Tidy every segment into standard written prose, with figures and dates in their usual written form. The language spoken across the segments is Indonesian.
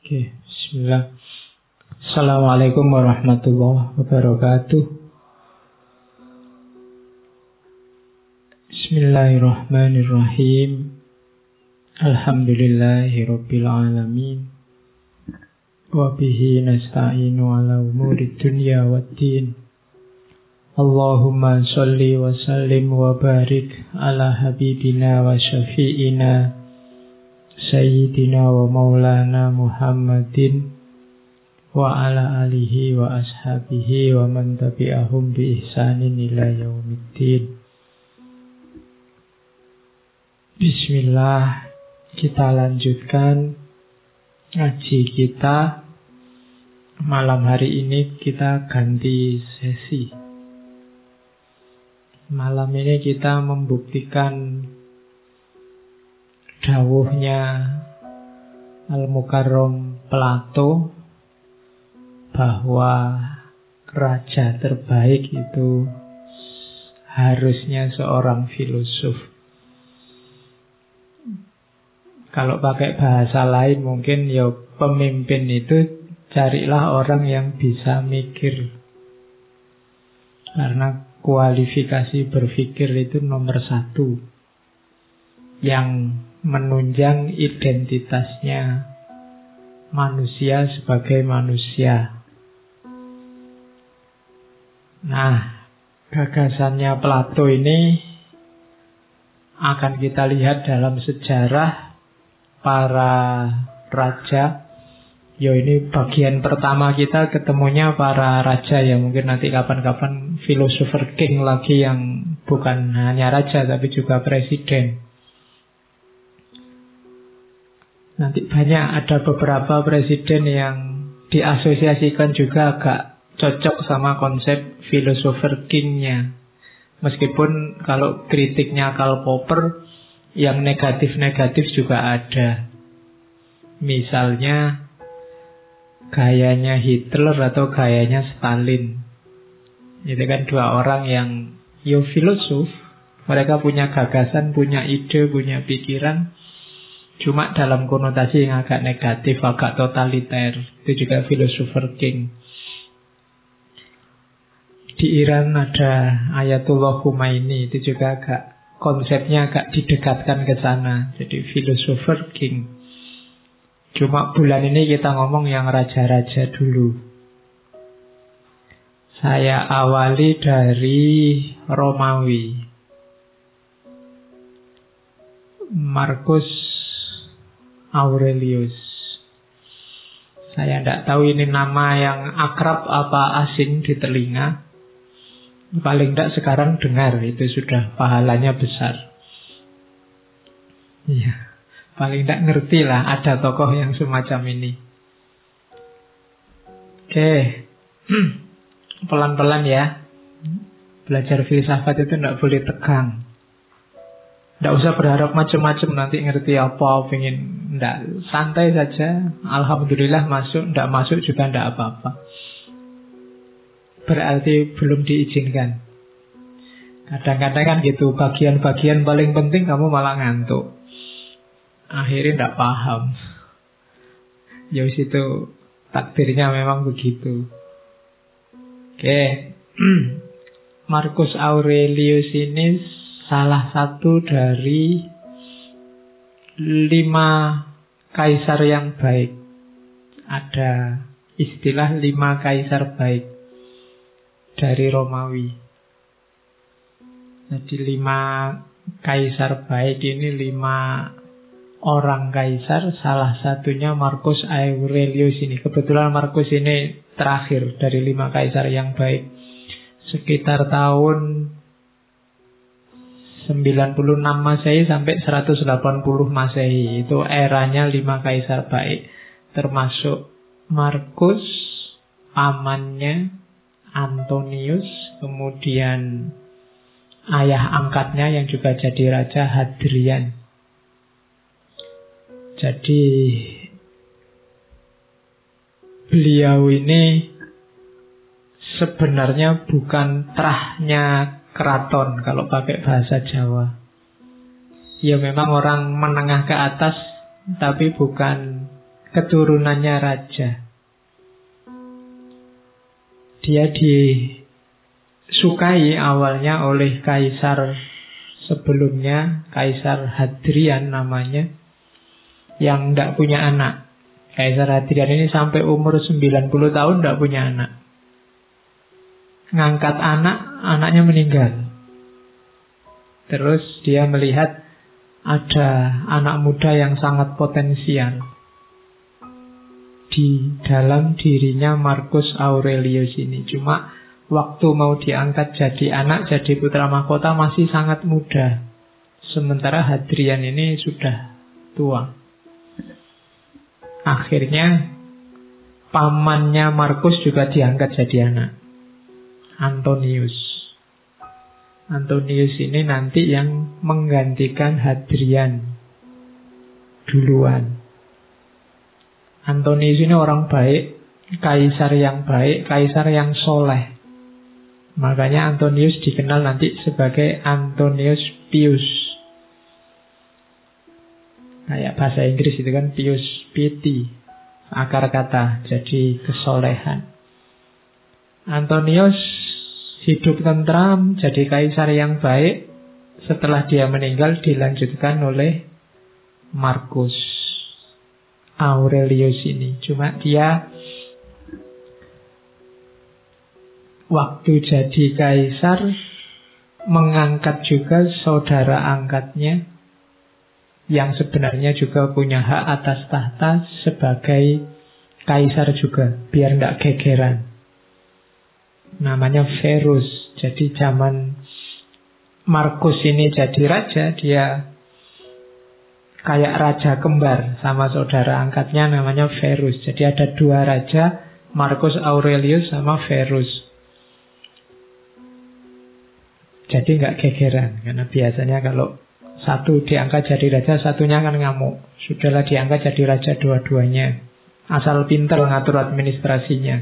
Oke, bismillah. Assalamualaikum warahmatullahi wabarakatuh. Bismillahirrahmanirrahim. Alhamdulillahirabbil alamin. Wa bihi nasta'inu ala umurid dunya waddin. Allahumma sholli wa sallim wa barik ala habibina wa syafi'ina Sayyidina wa maulana Muhammadin wa ala alihi wa ashabihi wa man tabi'ahum bi ihsanin ila yaumiddin. Bismillah, kita lanjutkan ngaji kita. Malam hari ini kita ganti sesi. Malam ini kita membuktikan dawuhnya Al-Mukarram Plato bahwa raja terbaik itu harusnya seorang filosof. Kalau pakai bahasa lain mungkin ya pemimpin itu carilah orang yang bisa mikir. Karena kualifikasi berpikir itu nomor satu yang menunjang identitasnya manusia sebagai manusia. Nah, gagasannya Plato ini akan kita lihat dalam sejarah para raja. Ya, ini bagian pertama kita ketemunya para raja ya. Mungkin nanti kapan-kapan philosopher king lagi yang bukan hanya raja tapi juga presiden. Nanti banyak ada beberapa presiden yang diasosiasikan juga agak cocok sama konsep philosopher king-nya. Meskipun kalau kritiknya Karl Popper yang negatif-negatif juga ada. Misalnya gayanya Hitler atau gayanya Stalin. Itu kan dua orang yang filosof. Mereka punya gagasan, punya ide, punya pikiran. Cuma dalam konotasi yang agak negatif, agak totaliter. Itu juga philosopher king. Di Iran ada Ayatullah Khomeini. Itu juga konsepnya agak didekatkan ke sana. Jadi philosopher king. Cuma bulan ini kita ngomong yang raja-raja dulu. Saya awali dari Romawi. Marcus Aurelius. Saya tidak tahu ini nama yang akrab apa asing di telinga. Paling tidak sekarang dengar, itu sudah pahalanya besar. Iya, paling tidak ngerti lah ada tokoh yang semacam ini. Oke, pelan-pelan ya. Belajar filsafat itu tidak boleh tegang. Tidak usah berharap macam-macam nanti ngerti apa, pengen. Tidak, santai saja. Alhamdulillah masuk, tidak masuk juga tidak apa-apa. Berarti belum diizinkan. Kadang-kadang kan gitu, bagian-bagian paling penting kamu malah ngantuk. Akhirnya tidak paham. Ya itu takdirnya memang begitu. Oke. Marcus Aurelius ini salah satu dari 5 kaisar yang baik. Ada istilah 5 kaisar baik dari Romawi. Jadi 5 kaisar baik ini 5 orang kaisar. Salah satunya Marcus Aurelius ini. Kebetulan Marcus ini terakhir dari 5 kaisar yang baik. Sekitar tahun 96 Masehi sampai 180 Masehi. Itu eranya 5 kaisar baik. Termasuk Marcus, pamannya Antonius, kemudian ayah angkatnya yang juga jadi raja, Hadrian. Jadi beliau ini sebenarnya bukan terahnya keraton kalau pakai bahasa Jawa. Ya memang orang menengah ke atas, tapi bukan keturunannya raja. Dia disukai awalnya oleh kaisar sebelumnya, Kaisar Hadrian namanya, yang tidak punya anak. Kaisar Hadrian ini sampai umur 90 tahun tidak punya anak. Ngangkat anak, anaknya meninggal. Terus dia melihat ada anak muda yang sangat potensial di dalam dirinya Marcus Aurelius ini. Cuma waktu mau diangkat jadi anak, jadi putra mahkota masih sangat muda. Sementara Hadrian ini sudah tua. Akhirnya pamannya Markus juga diangkat jadi anak, Antonius. Antonius ini nanti yang menggantikan Hadrian duluan. Antonius ini orang baik, kaisar yang baik, kaisar yang soleh. Makanya Antonius dikenal nanti sebagai Antonius Pius. Kayak bahasa Inggris itu kan Pius, piety, akar kata, jadi kesolehan. Antonius hidup tentram, jadi kaisar yang baik. Setelah dia meninggal dilanjutkan oleh Marcus Aurelius ini. Cuma dia waktu jadi kaisar mengangkat juga saudara angkatnya yang sebenarnya juga punya hak atas tahta sebagai kaisar juga, biar tidak gegeran. Namanya Verus. Jadi zaman Markus ini jadi raja, dia kayak raja kembar sama saudara angkatnya namanya Verus. Jadi ada dua raja, Marcus Aurelius sama Verus. Jadi nggak gegeran, karena biasanya kalau satu diangkat jadi raja, satunya akan ngamuk. Sudahlah diangkat jadi raja dua-duanya, asal pintar ngatur administrasinya.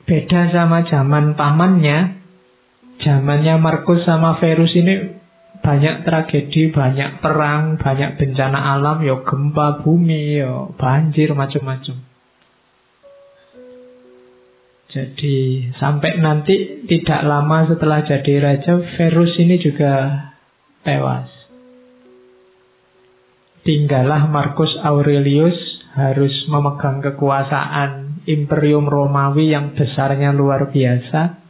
Beda sama zaman pamannya. Zamannya Markus sama Verus ini banyak tragedi, banyak perang, banyak bencana alam, yo gempa bumi, yo banjir, macam-macam. Jadi sampai nanti tidak lama setelah jadi raja, Verus ini juga tewas. Tinggallah Marcus Aurelius harus memegang kekuasaan Imperium Romawi yang besarnya luar biasa.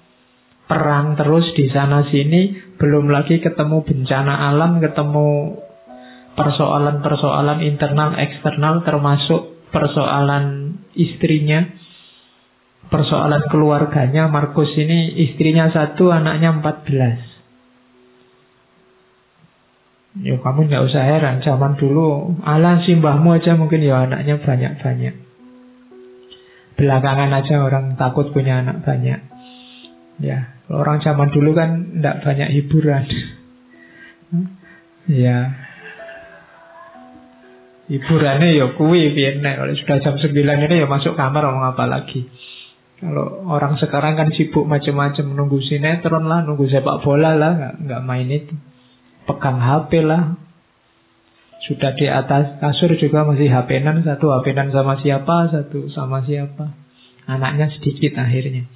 Perang terus di sana sini, belum lagi ketemu bencana alam, ketemu persoalan-persoalan internal eksternal, termasuk persoalan istrinya, persoalan keluarganya. Markus ini istrinya 1, anaknya 14. Ya kamu nggak usah heran, zaman dulu ala simbahmu aja mungkin ya anaknya banyak-banyak. Belakangan aja orang takut punya anak banyak. Ya, orang zaman dulu kan nggak banyak hiburan. Ya, hiburannya ya kuwi piye nek kalau sudah jam 9 ini ya masuk kamar ngomong apa lagi. Kalau orang sekarang kan sibuk macam-macam, nunggu sinetron lah, nunggu sepak bola lah, nggak main itu. Pegang HP lah. Sudah di atas kasur juga masih HP-nan, satu HP-nan sama siapa, satu sama siapa. Anaknya sedikit akhirnya.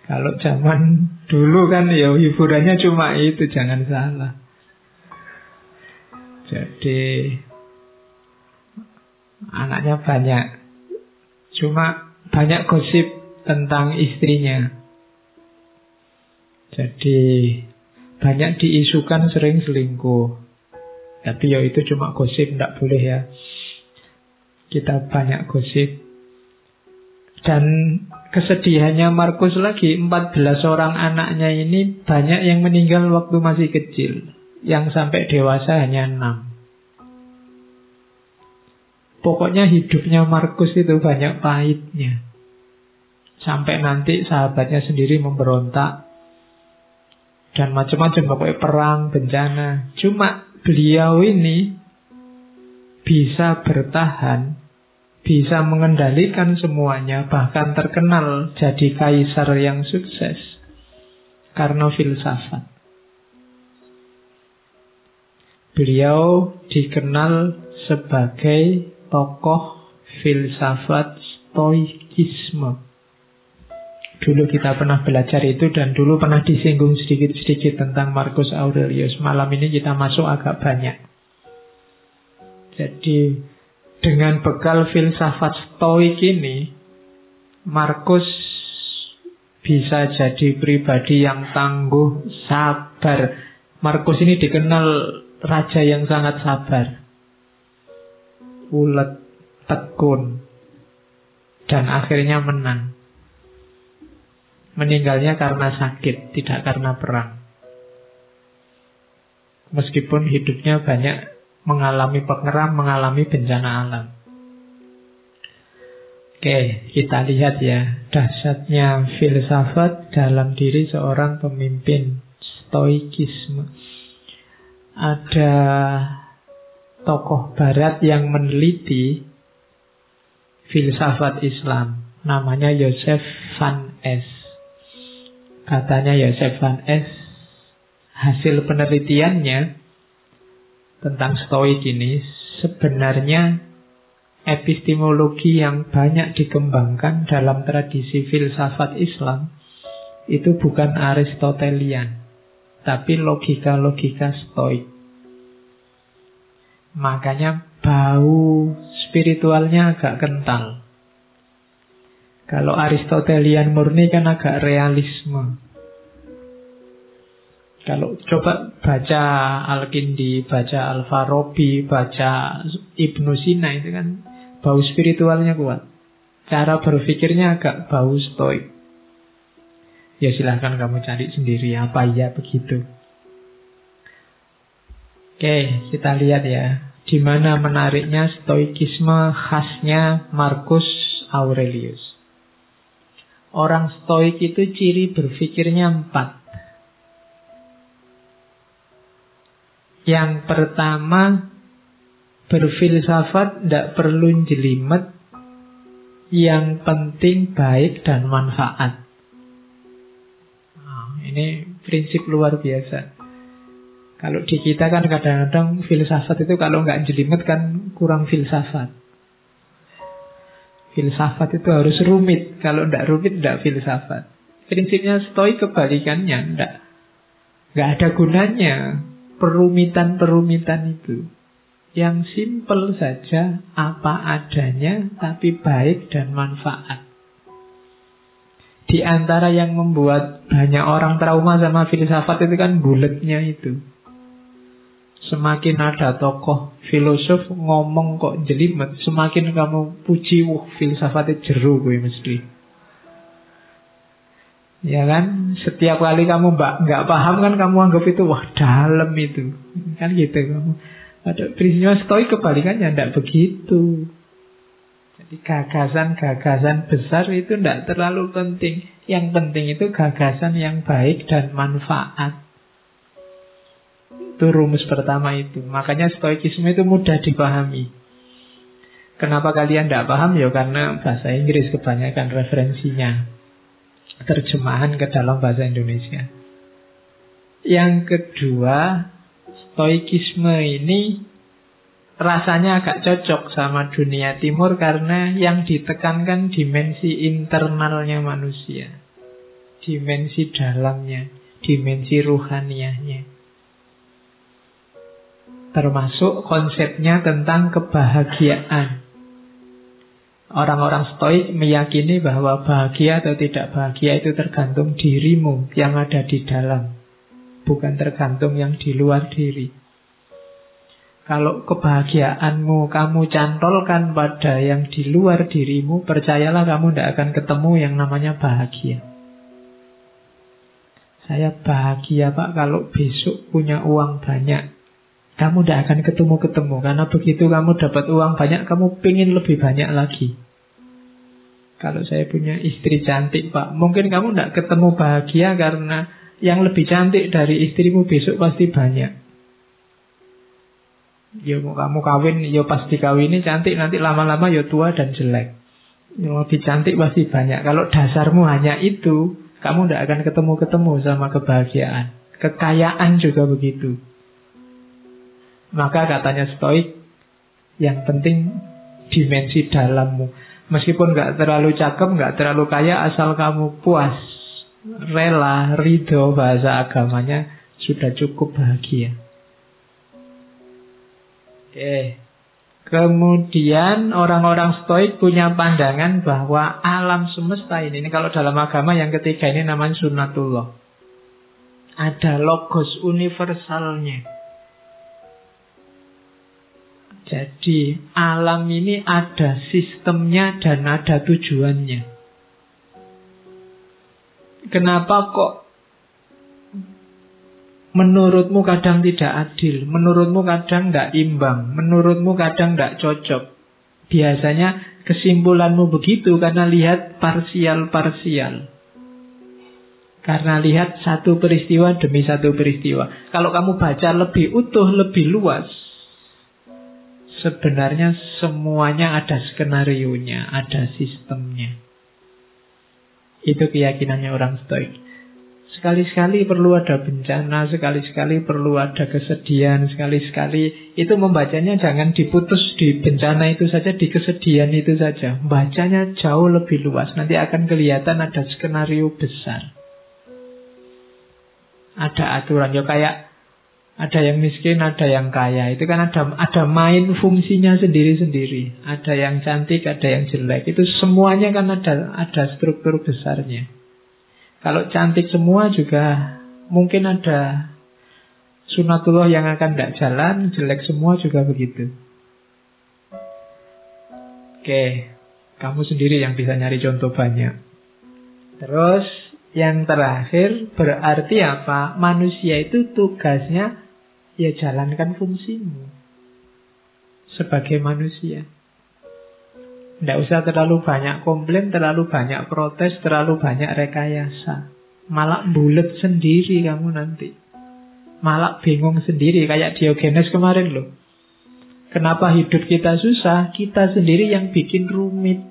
Kalau zaman dulu kan ya hiburannya cuma itu, jangan salah. Jadi anaknya banyak. Cuma banyak gosip tentang istrinya. Jadi banyak diisukan sering selingkuh. Tapi ya itu cuma gosip, tidak boleh ya. Kita banyak gosip. Dan kesedihannya Markus lagi, 14 orang anaknya ini banyak yang meninggal waktu masih kecil. Yang sampai dewasa hanya 6. Pokoknya hidupnya Markus itu banyak pahitnya. Sampai nanti sahabatnya sendiri memberontak. Dan macam-macam, pokoknya perang, bencana. Cuma beliau ini bisa bertahan, bisa mengendalikan semuanya, bahkan terkenal jadi kaisar yang sukses karena filsafat. Beliau dikenal sebagai tokoh filsafat Stoikisme. Dulu kita pernah belajar itu dan dulu pernah disinggung sedikit-sedikit tentang Marcus Aurelius. Malam ini kita masuk agak banyak. Jadi dengan bekal filsafat Stoik ini, Marcus bisa jadi pribadi yang tangguh, sabar. Marcus ini dikenal raja yang sangat sabar, ulet, tekun, dan akhirnya menang. Meninggalnya karena sakit, tidak karena perang. Meskipun hidupnya banyak mengalami pengeram, mengalami bencana alam. Oke, kita lihat ya dahsyatnya filsafat dalam diri seorang pemimpin Stoikisme. Ada tokoh barat yang meneliti filsafat Islam, namanya Joseph Van Es. Katanya Joseph Van Es, hasil penelitiannya tentang Stoik ini sebenarnya epistemologi yang banyak dikembangkan dalam tradisi filsafat Islam itu bukan Aristotelian, tapi logika-logika Stoik. Makanya bau spiritualnya agak kental. Kalau Aristotelian murni kan agak realisme. Kalau coba baca Al-Kindi, baca Al-Farabi, baca Ibnu Sina, itu kan bau spiritualnya kuat. Cara berpikirnya agak bau Stoik. Ya silahkan kamu cari sendiri apa ya begitu. Oke, kita lihat ya, di mana menariknya Stoikisme khasnya Marcus Aurelius. Orang Stoik itu ciri berpikirnya 4. Yang pertama, berfilsafat tidak perlu jelimet, yang penting baik dan manfaat. Ini prinsip luar biasa. Kalau di kita kan kadang-kadang filsafat itu kalau nggak jelimet kan kurang filsafat. Filsafat itu harus rumit. Kalau nggak rumit, nggak filsafat. Prinsipnya Stoik kebalikannya. Nggak ada gunanya perumitan-perumitan itu. Yang simpel saja, apa adanya, tapi baik dan manfaat. Di antara yang membuat banyak orang trauma sama filsafat itu kan buletnya itu. Semakin ada tokoh filosof ngomong kok jelimet, semakin kamu puji, filsafatnya jeru gue mesti. Ya kan, setiap kali kamu nggak paham kan kamu anggap itu wah dalam itu, kan gitu kamu. Ada prinsipnya Stoik kebalikannya, tidak begitu. Jadi gagasan-gagasan besar itu tidak terlalu penting. Yang penting itu gagasan yang baik dan manfaat. Itu rumus pertama itu. Makanya Stoikisme itu mudah dipahami. Kenapa kalian tidak paham? Ya karena bahasa Inggris kebanyakan referensinya. Terjemahan ke dalam bahasa Indonesia. Yang kedua, Stoikisme ini rasanya agak cocok sama dunia timur karena yang ditekankan dimensi internalnya manusia, dimensi dalamnya, dimensi ruhaniahnya. Termasuk konsepnya tentang kebahagiaan. Orang-orang Stoik meyakini bahwa bahagia atau tidak bahagia itu tergantung dirimu yang ada di dalam, bukan tergantung yang di luar diri. Kalau kebahagiaanmu kamu cantolkan pada yang di luar dirimu, percayalah kamu tidak akan ketemu yang namanya bahagia. Saya bahagia Pak kalau besok punya uang banyak. Kamu tidak akan ketemu-ketemu, karena begitu kamu dapat uang banyak, kamu pengen lebih banyak lagi. Kalau saya punya istri cantik Pak, mungkin kamu tidak ketemu bahagia karena yang lebih cantik dari istrimu besok pasti banyak. Ya mau kamu kawin, ya pasti kawin ini cantik, nanti lama-lama ya tua dan jelek. Yang lebih cantik pasti banyak. Kalau dasarmu hanya itu, kamu tidak akan ketemu-ketemu sama kebahagiaan. Kekayaan juga begitu. Maka katanya stoik, yang penting dimensi dalammu. Meskipun gak terlalu cakep, gak terlalu kaya, asal kamu puas, rela, ridho, bahasa agamanya, sudah cukup bahagia. Oke. Kemudian orang-orang stoik punya pandangan bahwa alam semesta ini kalau dalam agama yang ketiga ini namanya sunnatullah. Ada logos universalnya. Jadi alam ini ada sistemnya dan ada tujuannya. Kenapa kok menurutmu kadang tidak adil, menurutmu kadang tidak imbang, menurutmu kadang tidak cocok? Biasanya kesimpulanmu begitu karena lihat parsial-parsial. Karena lihat satu peristiwa demi satu peristiwa. Kalau kamu baca lebih utuh, lebih luas, sebenarnya semuanya ada skenarionya, ada sistemnya. Itu keyakinannya orang stoik. Sekali-sekali perlu ada bencana, sekali-sekali perlu ada kesedihan, sekali-sekali itu membacanya jangan diputus di bencana itu saja, di kesedihan itu saja. Bacanya jauh lebih luas, nanti akan kelihatan ada skenario besar. Ada aturan, ya kayak ada yang miskin, ada yang kaya. Itu kan ada main fungsinya sendiri-sendiri. Ada yang cantik, ada yang jelek. Itu semuanya kan ada struktur besarnya. Kalau cantik semua juga mungkin ada sunatullah yang akan tidak jalan. Jelek semua juga begitu. Oke, kamu sendiri yang bisa nyari contoh banyak. Terus yang terakhir berarti apa? Manusia itu tugasnya ya jalankan fungsimu sebagai manusia. Tidak usah terlalu banyak komplain, terlalu banyak protes, terlalu banyak rekayasa. Malah bulet sendiri kamu nanti. Malah bingung sendiri kayak Diogenes kemarin loh. Kenapa hidup kita susah? Kita sendiri yang bikin rumit.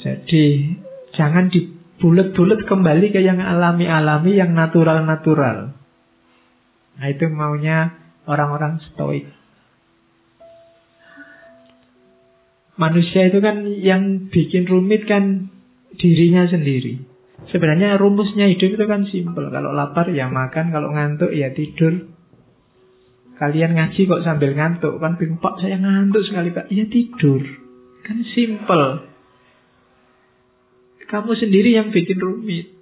Jadi jangan dibulet-bulet, kembali ke yang alami-alami, yang natural-natural. Nah itu maunya orang-orang stoik. Manusia itu kan yang bikin rumit kan dirinya sendiri. Sebenarnya rumusnya hidup itu kan simpel. Kalau lapar ya makan, kalau ngantuk ya tidur. Kalian ngaji kok sambil ngantuk? Kan bingung, Pak saya ngantuk sekali Pak. Ya tidur. Kan simpel. Kamu sendiri yang bikin rumit.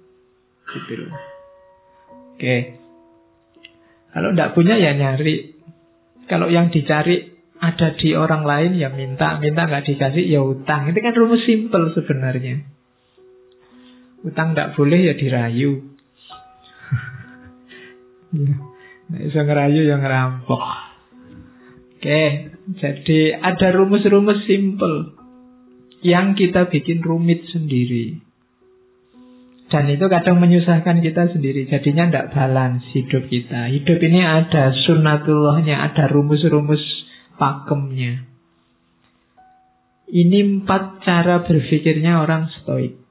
Gitu. Oke. Kalau tidak punya ya nyari. Kalau yang dicari ada di orang lain ya minta nggak dikasih ya utang. Itu kan rumus simpel sebenarnya. Utang tidak boleh ya dirayu. Nggak bisa ngerayu yang ngerampok. Oke. Jadi ada rumus-rumus simpel yang kita bikin rumit sendiri. Dan itu kadang menyusahkan kita sendiri. Jadinya tidak balance hidup kita. Hidup ini ada sunnatullahnya, ada rumus-rumus pakemnya. Ini 4 cara berpikirnya orang stoik.